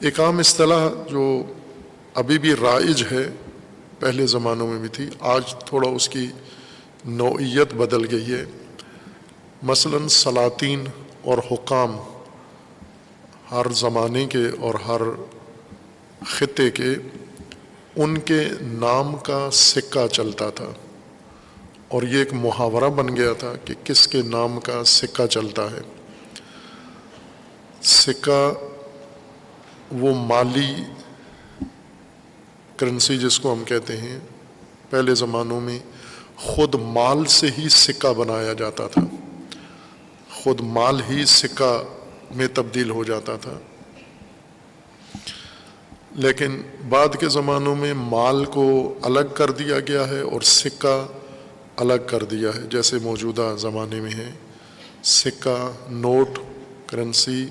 ایک عام اصطلاح جو ابھی بھی رائج ہے، پہلے زمانوں میں بھی تھی، آج تھوڑا اس کی نوعیت بدل گئی ہے۔ مثلاً سلاطین اور حکام ہر زمانے کے اور ہر خطے کے، ان کے نام کا سکہ چلتا تھا، اور یہ ایک محاورہ بن گیا تھا کہ کس کے نام کا سکہ چلتا ہے۔ سکہ وہ مالی کرنسی جس کو ہم کہتے ہیں، پہلے زمانوں میں خود مال سے ہی سکہ بنایا جاتا تھا، خود مال ہی سکہ میں تبدیل ہو جاتا تھا۔ لیکن بعد کے زمانوں میں مال کو الگ کر دیا گیا ہے اور سکہ الگ کر دیا ہے، جیسے موجودہ زمانے میں ہے۔ سکہ، نوٹ، کرنسی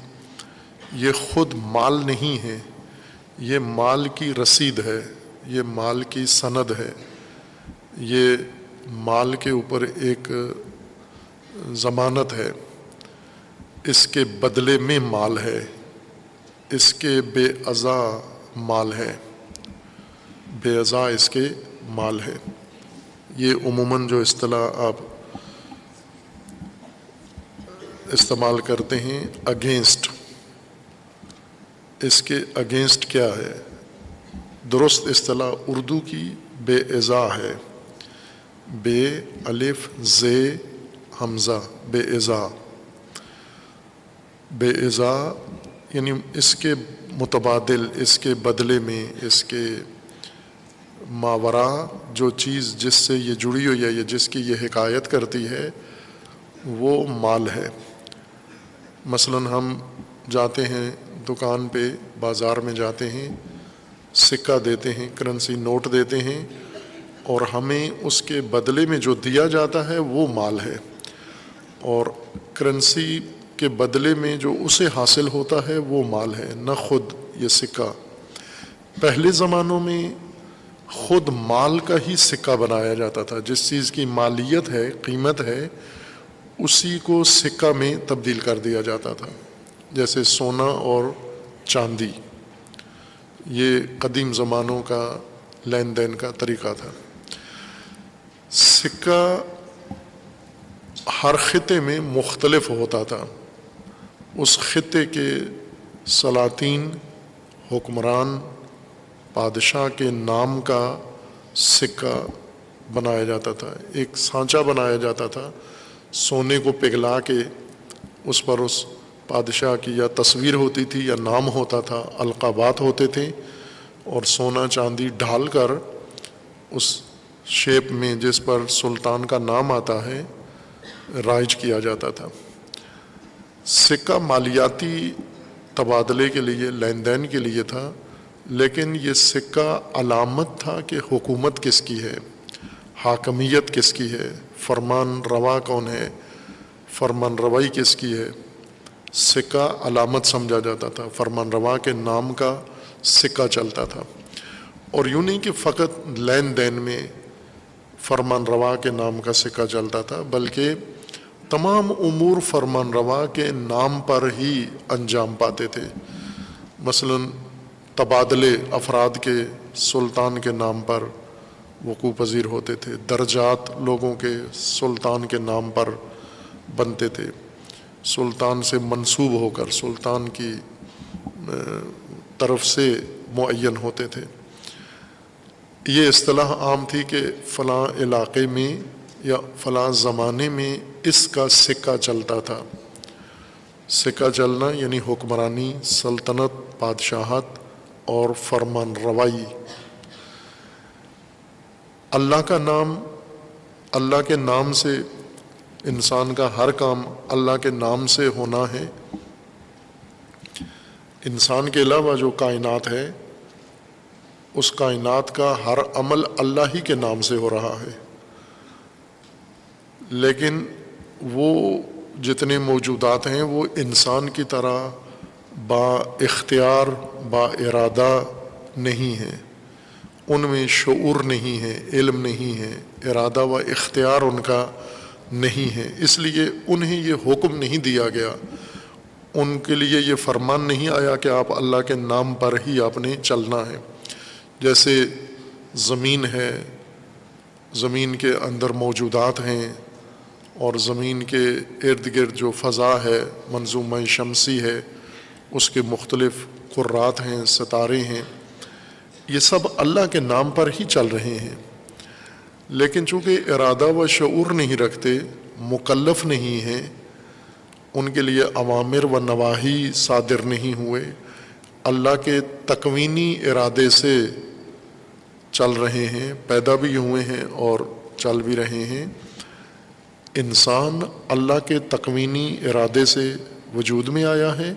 یہ خود مال نہیں ہے، یہ مال کی رسید ہے، یہ مال کی سند ہے، یہ مال کے اوپر ایک ضمانت ہے، اس کے بدلے میں مال ہے، اس کے بے ازا مال ہے، بے ازا اس کے مال ہے۔ یہ عموماً جو اصطلاح آپ استعمال کرتے ہیں اگینسٹ، اس کے اگینسٹ کیا ہے؟ درست اصطلاح اردو کی بے ازا ہے، بے الف زے حمزہ، بے ازا۔ بے ازا یعنی اس کے متبادل، اس کے بدلے میں، اس کے ماورا جو چیز جس سے یہ جڑی ہوئی ہے یا جس کی یہ حکایت کرتی ہے وہ مال ہے۔ مثلاً ہم جاتے ہیں دکان پہ، بازار میں جاتے ہیں، سکہ دیتے ہیں، کرنسی نوٹ دیتے ہیں، اور ہمیں اس کے بدلے میں جو دیا جاتا ہے وہ مال ہے، اور کرنسی کے بدلے میں جو اسے حاصل ہوتا ہے وہ مال ہے، نہ خود یہ سکہ۔ پہلے زمانوں میں خود مال کا ہی سکہ بنایا جاتا تھا، جس چیز کی مالیت ہے، قیمت ہے، اسی کو سکہ میں تبدیل کر دیا جاتا تھا، جیسے سونا اور چاندی۔ یہ قدیم زمانوں کا لین دین کا طریقہ تھا۔ سکہ ہر خطے میں مختلف ہوتا تھا، اس خطے کے سلاطین، حکمران، بادشاہ کے نام کا سکہ بنایا جاتا تھا، ایک سانچہ بنایا جاتا تھا، سونے کو پگھلا کے اس پر اس بادشاہ کی یا تصویر ہوتی تھی یا نام ہوتا تھا، القابات ہوتے تھے، اور سونا چاندی ڈھال کر اس شیپ میں جس پر سلطان کا نام آتا ہے رائج کیا جاتا تھا۔ سکہ مالیاتی تبادلے کے لیے، لین دین کے لیے تھا، لیکن یہ سکہ علامت تھا کہ حکومت کس کی ہے، حاکمیت کس کی ہے، فرمان روا کون ہے، فرمان روائی کس کی ہے۔ سکہ علامت سمجھا جاتا تھا، فرمان روا کے نام کا سکہ چلتا تھا، اور یوں نہیں کہ فقط لین دین میں فرمان روا کے نام کا سکہ چلتا تھا، بلکہ تمام امور فرمان روا کے نام پر ہی انجام پاتے تھے۔ مثلاً تبادلے افراد کے سلطان کے نام پر وقوع پذیر ہوتے تھے، درجات لوگوں کے سلطان کے نام پر بنتے تھے، سلطان سے منسوب ہو کر سلطان کی طرف سے معین ہوتے تھے۔ یہ اصطلاح عام تھی کہ فلاں علاقے میں یا فلاں زمانے میں اس کا سکہ چلتا تھا۔ سکہ چلنا یعنی حکمرانی، سلطنت، بادشاہت اور فرمان روائی۔ اللہ کا نام، اللہ کے نام سے انسان کا ہر کام اللہ کے نام سے ہونا ہے۔ انسان کے علاوہ جو کائنات ہے، اس کائنات کا ہر عمل اللہ ہی کے نام سے ہو رہا ہے، لیکن وہ جتنے موجودات ہیں وہ انسان کی طرح با اختیار، با ارادہ نہیں ہیں، ان میں شعور نہیں ہے، علم نہیں ہے، ارادہ و اختیار ان کا نہیں ہے، اس لیے انہیں یہ حکم نہیں دیا گیا، ان کے لیے یہ فرمان نہیں آیا کہ آپ اللہ کے نام پر ہی آپ نے چلنا ہے. جیسے زمین ہے، زمین کے اندر موجودات ہیں، اور زمین کے ارد گرد جو فضا ہے، منظومہ شمسی ہے، اس کے مختلف قرات ہیں، ستارے ہیں، یہ سب اللہ کے نام پر ہی چل رہے ہیں. لیکن چونکہ ارادہ و شعور نہیں رکھتے، مکلف نہیں ہیں، ان کے لیے اوامر و نواہی صادر نہیں ہوئے، اللہ کے تکوینی ارادے سے چل رہے ہیں، پیدا بھی ہوئے ہیں اور چل بھی رہے ہیں. انسان اللہ کے تکوینی ارادے سے وجود میں آیا ہے،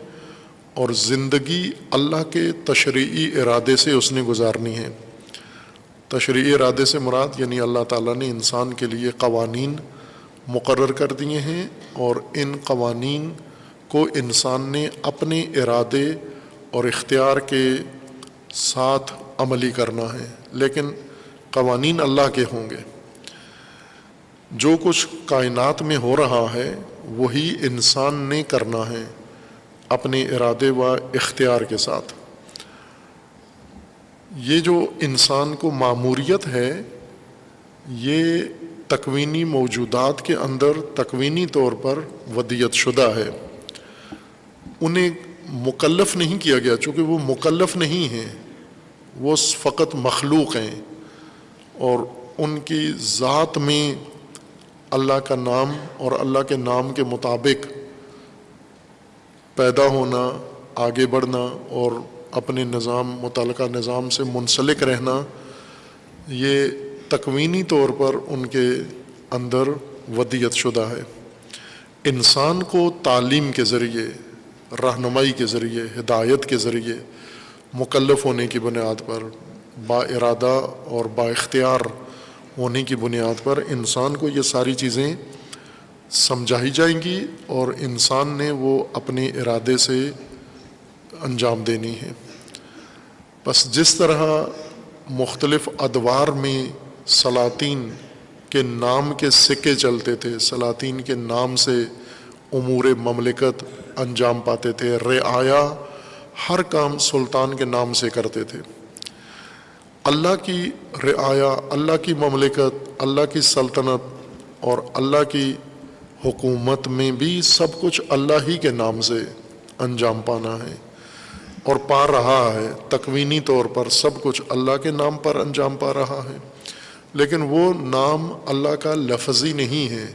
اور زندگی اللہ کے تشریعی ارادے سے اس نے گزارنی ہے. تشریعی ارادے سے مراد یعنی اللہ تعالیٰ نے انسان کے لیے قوانین مقرر کر دیے ہیں، اور ان قوانین کو انسان نے اپنے ارادے اور اختیار کے ساتھ عملی کرنا ہے. لیکن قوانین اللہ کے ہوں گے. جو کچھ کائنات میں ہو رہا ہے وہی انسان نے کرنا ہے اپنے ارادے و اختیار کے ساتھ. یہ جو انسان کو ماموریت ہے، یہ تکوینی موجودات کے اندر تکوینی طور پر ودیت شدہ ہے. انہیں مکلف نہیں کیا گیا، چونکہ وہ مکلف نہیں ہیں، وہ فقط مخلوق ہیں، اور ان کی ذات میں اللہ کا نام اور اللہ کے نام کے مطابق پیدا ہونا، آگے بڑھنا اور اپنے متعلقہ نظام سے منسلک رہنا، یہ تکوینی طور پر ان کے اندر ودیت شدہ ہے. انسان کو تعلیم کے ذریعے، رہنمائی کے ذریعے، ہدایت کے ذریعے مکلف ہونے کی بنیاد پر، با ارادہ اور با اختیار ہونے کی بنیاد پر انسان کو یہ ساری چیزیں سمجھائی جائیں گی، اور انسان نے وہ اپنے ارادے سے انجام دینی ہے. بس جس طرح مختلف ادوار میں سلاطین کے نام کے سکے چلتے تھے، سلاطین کے نام سے امور مملکت انجام پاتے تھے، رعایا ہر کام سلطان کے نام سے کرتے تھے. اللہ کی رعایا، اللہ کی مملکت، اللہ کی سلطنت اور اللہ کی حکومت میں بھی سب کچھ اللہ ہی کے نام سے انجام پانا ہے، اور پا رہا ہے. تکوینی طور پر سب کچھ اللہ کے نام پر انجام پا رہا ہے، لیکن وہ نام اللہ کا لفظی نہیں ہے،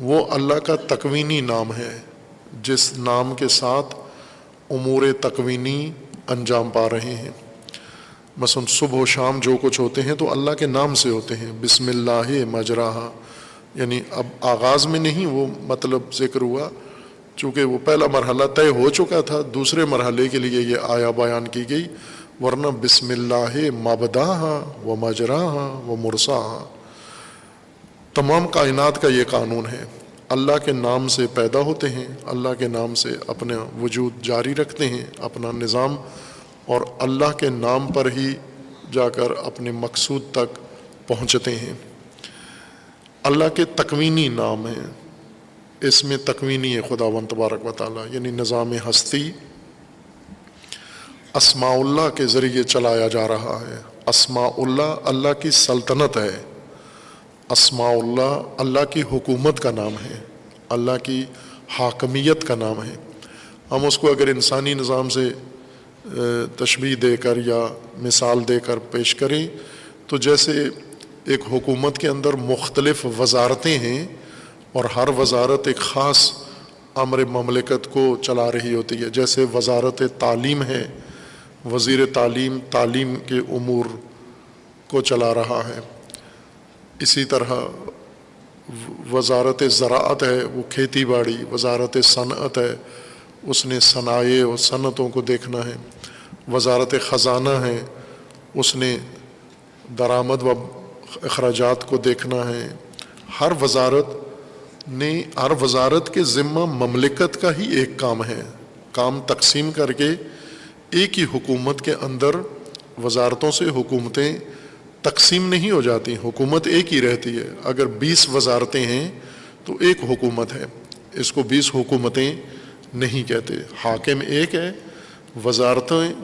وہ اللہ کا تکوینی نام ہے، جس نام کے ساتھ امور تکوینی انجام پا رہے ہیں. مثلا صبح و شام جو کچھ ہوتے ہیں تو اللہ کے نام سے ہوتے ہیں. بسم اللہ مجراہا، یعنی اب آغاز میں نہیں وہ مطلب ذکر ہوا، چونکہ وہ پہلا مرحلہ طے ہو چکا تھا، دوسرے مرحلے کے لیے یہ آیا بیان کی گئی. ورنہ بسم اللہ مبداہا و مجراہا و مرساہا، تمام کائنات کا یہ قانون ہے. اللہ کے نام سے پیدا ہوتے ہیں، اللہ کے نام سے اپنا وجود جاری رکھتے ہیں، اپنا نظام، اور اللہ کے نام پر ہی جا کر اپنے مقصود تک پہنچتے ہیں. اللہ کے تکوینی نام ہیں، اس میں تکوینی ہے خداوند تبارک و تعالیٰ، یعنی نظام ہستی اسماء اللہ کے ذریعے چلایا جا رہا ہے. اسماء اللہ اللہ کی سلطنت ہے، اسماء اللہ اللہ کی حکومت کا نام ہے، اللہ کی حاکمیت کا نام ہے. ہم اس کو اگر انسانی نظام سے تشبیہ دے کر یا مثال دے کر پیش کریں تو جیسے ایک حکومت کے اندر مختلف وزارتیں ہیں، اور ہر وزارت ایک خاص امر مملکت کو چلا رہی ہوتی ہے. جیسے وزارت تعلیم ہے، وزیر تعلیم تعلیم کے امور کو چلا رہا ہے. اسی طرح وزارت زراعت ہے، وہ کھیتی باڑی. وزارت صنعت ہے، اس نے صنایع اور صنعتوں کو دیکھنا ہے. وزارت خزانہ ہے، اس نے درآمد و اخراجات کو دیکھنا ہے. ہر وزارت کے ذمہ مملکت کا ہی ایک کام ہے. کام تقسیم کر کے ایک ہی حکومت کے اندر وزارتوں سے حکومتیں تقسیم نہیں ہو جاتی، حکومت ایک ہی رہتی ہے. اگر 20 وزارتیں ہیں تو ایک حکومت ہے. اس کو 20 حکومتیں نہیں کہتے. حاکم ایک ہے،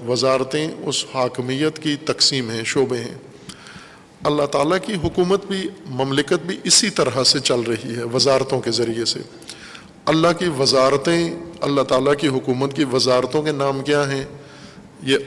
وزارتیں اس حاکمیت کی تقسیم ہیں، شعبے ہیں. اللہ تعالیٰ کی حکومت بھی، مملکت بھی اسی طرح سے چل رہی ہے، وزارتوں کے ذریعے سے. اللہ کی وزارتیں، اللہ تعالیٰ کی حکومت کی وزارتوں کے نام کیا ہیں؟ یہ